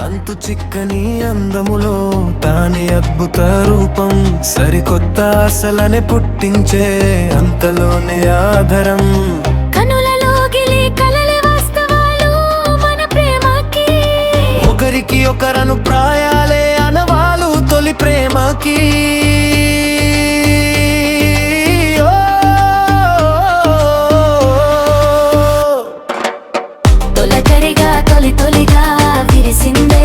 అంతు చిక్కని అందములో తాని అద్భుత రూపం, సరికొత్త ఆశలని పుట్టించే అంతలోనే ఆధారం. కనులలో గిలి కలల వాస్తవాలు మన ప్రేమకి, ఒకరికి ఒకరను ప్రాయాలే అనవాలు తొలి ప్రేమకి. తొలకరిగా తొలి తొలిగా విరిసిందే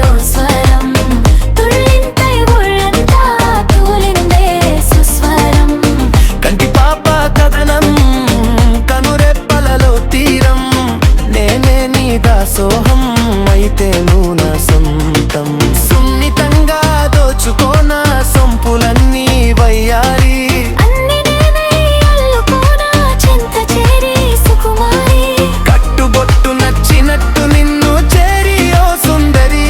ఓ స్వరం, తుళ్ళింతై ఒళ్ళంతా తూలిందే సుస్వరం. కంటి పాప కథనం కనురెప్పలలో తీరం, నేనే నీ దాసోహం అయితే నువ్వు నా సొంతం. సున్నితంగా దోచుకోనా సొంపులన్నీ వయ్యారి, అన్ని నేనే అల్లుకోనా చెంత చేరి సుకుమారి. కట్టుబొట్టు నచ్చినట్టు నిన్ను చేరి ఓ సుందరి.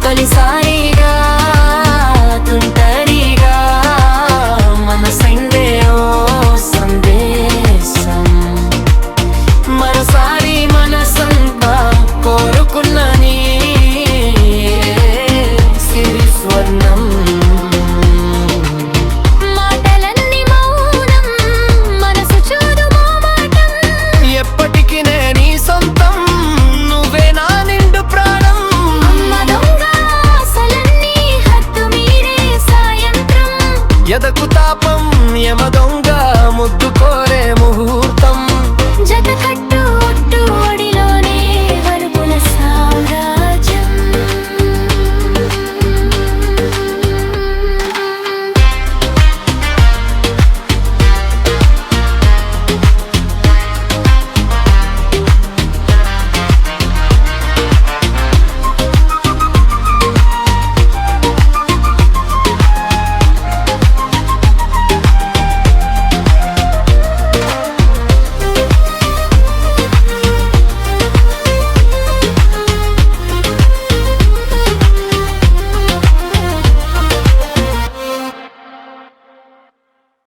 తొలిసారిగా తుంటరిగా మనసైందే ఓ సందేశం, మరోసారి మనసంతా కోరుకున్న నీ సిరి స్వర్ణం. మాటలన్నీ మౌనం, మనసు చూడు మోమాటం, ఎప్పటికీ నే నీ సొంతం, నువ్వే నా నిండు ప్రాణం. అమ్మ దొంగ ఆశలన్నీ హద్దు మీరే సాయంత్రం. ఎదకు తాపం యమదొంగ